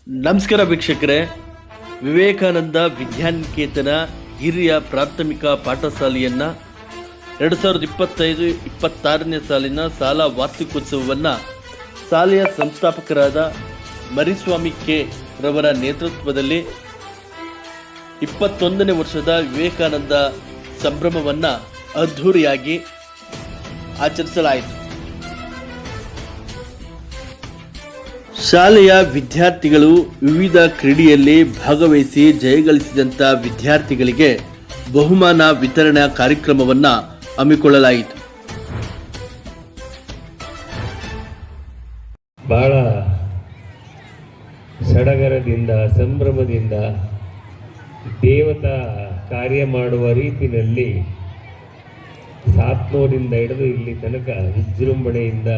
ನಮಸ್ಕಾರ ವೀಕ್ಷಕರೇ. ವಿವೇಕಾನಂದ ವಿದ್ಯಾನಿಕೇತನ ಹಿರಿಯ ಪ್ರಾಥಮಿಕ ಪಾಠಶಾಲೆಯನ್ನು 2025-26ನೇ ಸಾಲಿನ ಶಾಲಾ ವಾರ್ಷಿಕೋತ್ಸವವನ್ನು ಶಾಲೆಯ ಸಂಸ್ಥಾಪಕರಾದ ಮರಿಸ್ವಾಮಿ ಕೆ ರವರ ನೇತೃತ್ವದಲ್ಲಿ 21ನೇ ವರ್ಷದ ವಿವೇಕಾನಂದ ಸಂಭ್ರಮವನ್ನು ಅದ್ಧೂರಿಯಾಗಿ ಆಚರಿಸಲಾಯಿತು. ಶಾಲೆಯ ವಿದ್ಯಾರ್ಥಿಗಳು ವಿವಿಧ ಕ್ರೀಡೆಯಲ್ಲಿ ಭಾಗವಹಿಸಿ ಜಯಗಳಿಸಿದಂಥ ವಿದ್ಯಾರ್ಥಿಗಳಿಗೆ ಬಹುಮಾನ ವಿತರಣಾ ಕಾರ್ಯಕ್ರಮವನ್ನು ಹಮ್ಮಿಕೊಳ್ಳಲಾಯಿತು. ಬಹಳ ಸಡಗರದಿಂದ ಸಂಭ್ರಮದಿಂದ ದೇವತಾ ಕಾರ್ಯ ಮಾಡುವ ರೀತಿಯಲ್ಲಿ ಸಾತ್ನೂರಿಂದ ಹಿಡಿದು ಇಲ್ಲಿ ತನಕ ವಿಜೃಂಭಣೆಯಿಂದ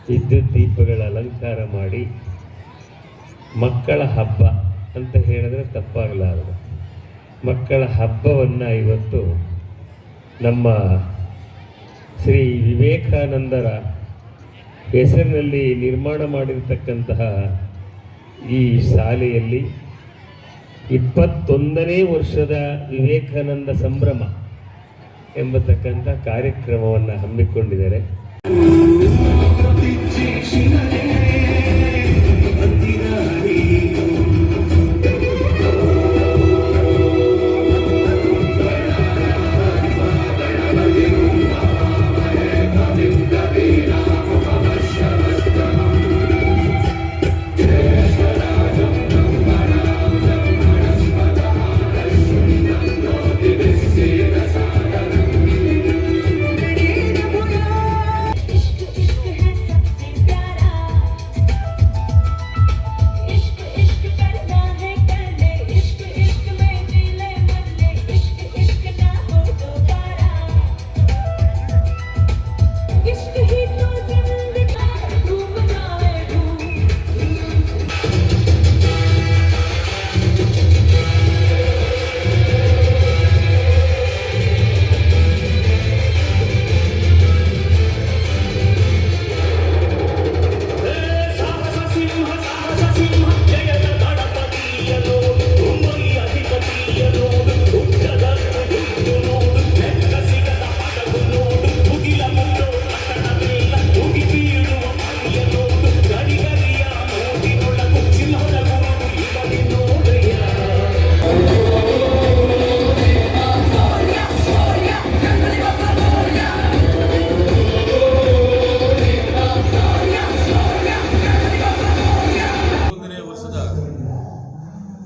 ವಿದ್ಯುತ್ ದೀಪಗಳ ಅಲಂಕಾರ ಮಾಡಿ ಮಕ್ಕಳ ಹಬ್ಬ ಅಂತ ಹೇಳಿದ್ರೆ ತಪ್ಪಾಗಲಾರದು. ಮಕ್ಕಳ ಹಬ್ಬವನ್ನು ಇವತ್ತು ನಮ್ಮ ಶ್ರೀ ವಿವೇಕಾನಂದರ ಹೆಸರಿನಲ್ಲಿ ನಿರ್ಮಾಣ ಮಾಡಿರ್ತಕ್ಕಂತಹ ಈ ಶಾಲೆಯಲ್ಲಿ 21ನೇ ವರ್ಷದ ವಿವೇಕಾನಂದ ಸಂಭ್ರಮ ಎಂಬತಕ್ಕಂಥ ಕಾರ್ಯಕ್ರಮವನ್ನು ಹಮ್ಮಿಕೊಂಡಿದ್ದಾರೆ.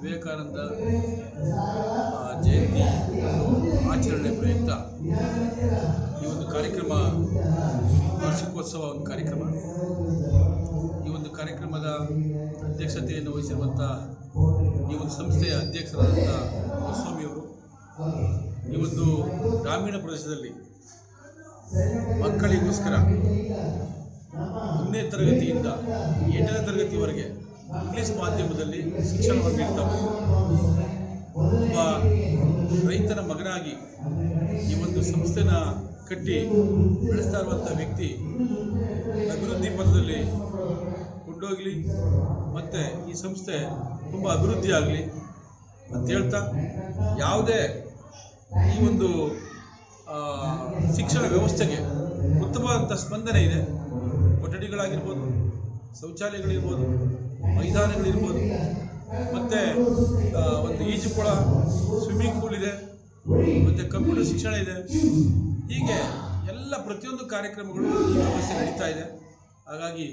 ವಿವೇಕಾನಂದ ಜಯಂತಿ ಆಚರಣೆ ಪ್ರಯುಕ್ತ ಈ ಒಂದು ಕಾರ್ಯಕ್ರಮ ವಾರ್ಷಿಕೋತ್ಸವ ಒಂದು ಕಾರ್ಯಕ್ರಮ. ಈ ಒಂದು ಕಾರ್ಯಕ್ರಮದ ಅಧ್ಯಕ್ಷತೆಯನ್ನು ವಹಿಸಿರುವಂಥ ಈ ಒಂದು ಸಂಸ್ಥೆಯ ಅಧ್ಯಕ್ಷರಾದಂಥ ಮರಿಸ್ವಾಮಿಯವರು ಈ ಒಂದು ಗ್ರಾಮೀಣ ಪ್ರದೇಶದಲ್ಲಿ ಮಕ್ಕಳಿಗೋಸ್ಕರ 1ನೇ ತರಗತಿಯಿಂದ 8ನೇ ತರಗತಿವರೆಗೆ ಇಂಗ್ಲೀಷ್ ಮಾಧ್ಯಮದಲ್ಲಿ ಶಿಕ್ಷಣವನ್ನು ನೀಡ್ತಾ ಬಂದರು. ಒಬ್ಬ ರೈತನ ಮಗನಾಗಿ ಈ ಒಂದು ಸಂಸ್ಥೆನ ಕಟ್ಟಿ ಬೆಳೆಸ್ತಾ ಇರುವಂಥ ವ್ಯಕ್ತಿ ಅಭಿವೃದ್ಧಿ ಪಥದಲ್ಲಿ ಕೊಂಡೋಗಲಿ ಮತ್ತು ಈ ಸಂಸ್ಥೆ ತುಂಬ ಅಭಿವೃದ್ಧಿ ಆಗಲಿ ಅಂತ ಹೇಳ್ತಾ, ಯಾವುದೇ ಈ ಒಂದು ಶಿಕ್ಷಣ ವ್ಯವಸ್ಥೆಗೆ ಉತ್ತಮವಾದಂಥ ಸ್ಪಂದನೆ ಇದೆ. ಕೊಠಡಿಗಳಾಗಿರ್ಬೋದು, ಶೌಚಾಲಯಗಳಿರ್ಬೋದು, ಮೈದಾನಗಳಿರ್ಬೋದು, ಮತ್ತು ಒಂದು ಈಜುಕೊಳ, ಸ್ವಿಮ್ಮಿಂಗ್ ಪೂಲ್ ಇದೆ, ಮತ್ತು ಕಂಪ್ಯೂಟರ್ ಶಿಕ್ಷಣ ಇದೆ. ಹೀಗೆ ಎಲ್ಲ ಪ್ರತಿಯೊಂದು ಕಾರ್ಯಕ್ರಮಗಳು ಈ ವ್ಯವಸ್ಥೆ ನಡೀತಾ ಇದೆ. ಹಾಗಾಗಿ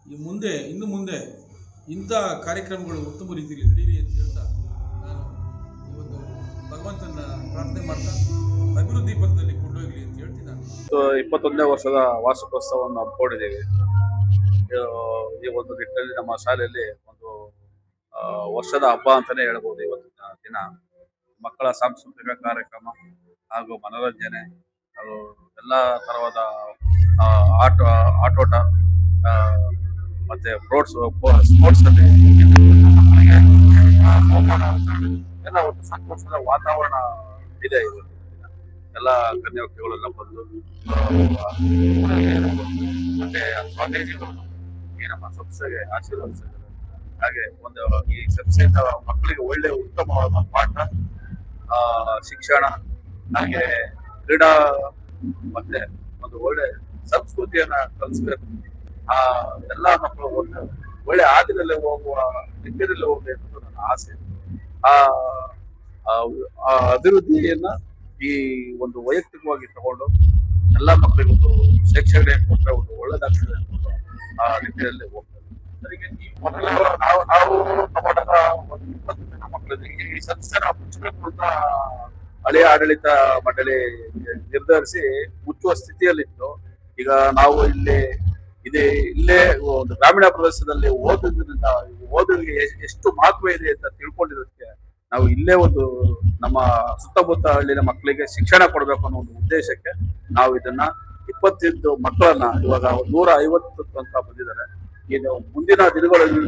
ಇನ್ನು ಮುಂದೆ ಇಂಥ ಕಾರ್ಯಕ್ರಮಗಳು ಉತ್ತಮ ರೀತಿಯಲ್ಲಿ ನಡೀಲಿ ಅಂತ ಹೇಳ್ತಾ ನಾನು ಈ ಒಂದು ಭಗವಂತನ ಪ್ರಾರ್ಥನೆ ಮಾಡ್ತಾ ಅಭಿವೃದ್ಧಿ ಪಥದಲ್ಲಿ ಕೊಂಡೊಯ್ಯಲಿ ಅಂತ ಹೇಳ್ತೀನಿ. ನಾನು 21ನೇ ವರ್ಷದ ವಾರ್ಷಿಕೋತ್ಸವವನ್ನು ಹಮ್ಮಿಕೊಂಡಿದ್ದೇವೆ. ಈ ಒಂದು ನಿಟ್ಟಿನಲ್ಲಿ ನಮ್ಮ ಶಾಲೆಯಲ್ಲಿ ಒಂದು ವರ್ಷದ ಹಬ್ಬ ಅಂತಲೇ ಹೇಳ್ಬೋದು. ಇವತ್ತಿನ ದಿನ ಮಕ್ಕಳ ಸಾಂಸ್ಕೃತಿಕ ಕಾರ್ಯಕ್ರಮ ಹಾಗೂ ಮನೋರಂಜನೆ ಹಾಗೂ ಎಲ್ಲ ಥರವಾದ ಆಟೋಟ ಮತ್ತು ಸ್ಪೋರ್ಟ್ಸಲ್ಲಿ ಎಲ್ಲ ಒಂದು ಸಂತೋಷದ ವಾತಾವರಣ ಇದೆ. ಇವತ್ತು ಎಲ್ಲ ಕನ್ಯಾ ವ್ಯಕ್ತಿಗಳೆಲ್ಲ ಬಂದು ಮತ್ತೆ ಸ್ವಾಮೀಜಿಗಳು ಈ ನಮ್ಮ ಸಂಸ್ಥೆಗೆ ಆಶೀರ್ವದಿಸಿದ್ದಾರೆ. ಹಾಗೆ ಒಂದು ಈ ಸಂಸ್ಥೆಯಿಂದ ಮಕ್ಕಳಿಗೆ ಒಳ್ಳೆ ಉತ್ತಮವಾದ ಪಾಠ, ಶಿಕ್ಷಣ, ಹಾಗೆ ಕ್ರೀಡಾ ಮತ್ತೆ ಒಂದು ಒಳ್ಳೆ ಸಂಸ್ಕೃತಿಯನ್ನ ಕಲಿಸ್ಬೇಕು. ಆ ಎಲ್ಲಾ ಮಕ್ಕಳು ಒಂದು ಒಳ್ಳೆ ಹಾದಿನಲ್ಲಿ ಹೋಗುವ ನಿಟ್ಟಿನಲ್ಲಿ ಹೋಗ್ಬೇಕು ಅಂತ ನನ್ನ ಆಸೆ. ಆ ಆ ಅಭಿವೃದ್ಧಿಯನ್ನ ಈ ಒಂದು ವೈಯಕ್ತಿಕವಾಗಿ ತಗೊಂಡು ಎಲ್ಲಾ ಮಕ್ಕಳಿಗೆ ಒಂದು ಶೈಕ್ಷಣಿಕ ಕೊಟ್ಟರೆ ಒಂದು ಒಳ್ಳೆದಾಗ್ತದೆ ಅಂತ ಆ ನಿಟ್ಟಿನಲ್ಲಿ ಹೋಗ್ತಾರೆ. ಮೊದಲ ನಾವು ಟೊಮೊಟೊದ ಒಂದು 20 ಜನ ಮಕ್ಕಳಿಗೆ ಈ ಸಂಸ್ಥೆನ ಮುಚ್ಚಬೇಕು ಅಂತ ಹಳೆಯ ಆಡಳಿತ ಮಂಡಳಿ ನಿರ್ಧರಿಸಿ ಮುಚ್ಚುವ ಸ್ಥಿತಿಯಲ್ಲಿತ್ತು. ಈಗ ನಾವು ಇಲ್ಲೇ ಒಂದು ಗ್ರಾಮೀಣ ಪ್ರದೇಶದಲ್ಲಿ ಓದೋದ್ರಿಂದ ಓದಿಗೆ ಎಷ್ಟು ಮಹತ್ವ ಇದೆ ಅಂತ ತಿಳ್ಕೊಂಡಿರೋದಕ್ಕೆ ನಾವು ಇಲ್ಲೇ ಒಂದು ನಮ್ಮ ಸುತ್ತಮುತ್ತ ಹಳ್ಳಿನ ಮಕ್ಕಳಿಗೆ ಶಿಕ್ಷಣ ಕೊಡಬೇಕು ಅನ್ನೋ ಒಂದು ಉದ್ದೇಶಕ್ಕೆ ನಾವು ಇದನ್ನ 25 ಮಕ್ಕಳನ್ನ ಇವಾಗ 150 ತನಕ ಬಂದಿದ್ದಾರೆ. ಇನ್ನು ಮುಂದಿನ ದಿನಗಳಲ್ಲಿ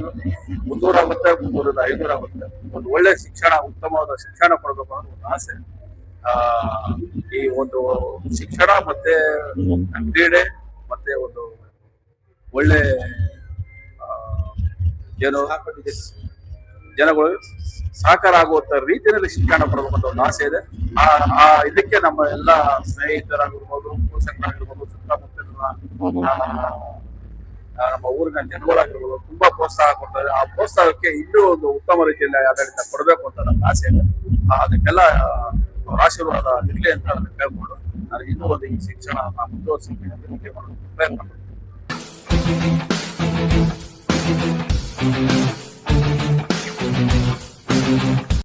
300 ಆಗುತ್ತೆ, 300, 500 ಆಗುತ್ತೆ. ಒಂದು ಒಳ್ಳೆ ಶಿಕ್ಷಣ, ಉತ್ತಮವಾದ ಶಿಕ್ಷಣ ಕೊಡಬೇಕು ಅನ್ನೋ ಒಂದು ಆಸೆ. ಈ ಒಂದು ಶಿಕ್ಷಣ ಮತ್ತೆ ಕ್ರೀಡೆ ಮತ್ತೆ ಒಂದು ಒಳ್ಳೆ ಏನು ಜನಗಳು ಸಹಕಾರ ಆಗುವಂತ ರೀತಿಯಲ್ಲಿ ಶಿಕ್ಷಣ ಕೊಡಬೇಕು ಅಂತ ಒಂದು ಆಸೆ ಇದೆ. ಇದಕ್ಕೆ ನಮ್ಮ ಎಲ್ಲ ಸ್ನೇಹಿತರಾಗಿರ್ಬೋದು, ಪೋಷಕರಾಗಿರ್ಬೋದು, ಸುತ್ತಮುತ್ತಲಿನ ನಮ್ಮ ಊರಿನ ಜನಗಳಾಗಿರ್ಬೋದು ತುಂಬಾ ಪ್ರೋತ್ಸಾಹ ಕೊಡ್ತಾರೆ. ಆ ಪ್ರೋತ್ಸಾಹಕ್ಕೆ ಇನ್ನೂ ಒಂದು ಉತ್ತಮ ರೀತಿಯಲ್ಲಿ ಆಡಳಿತ ಕೊಡಬೇಕು ಅಂತ ನನ್ನ ಆಸೆ ಇದೆ. ಅದಕ್ಕೆಲ್ಲ ಆಶೀರ್ವಾದ ಇರಲಿ ಅಂತ ಕೇಳ್ಕೊಂಡು ನನಗೆ ಇನ್ನೂ ಒಂದು ಈ ಶಿಕ್ಷಣ ಮುಂದುವರಿಸಲಿಕ್ಕೆ ಪ್ರಯತ್ನ ಮಾಡ್ತೀನಿ.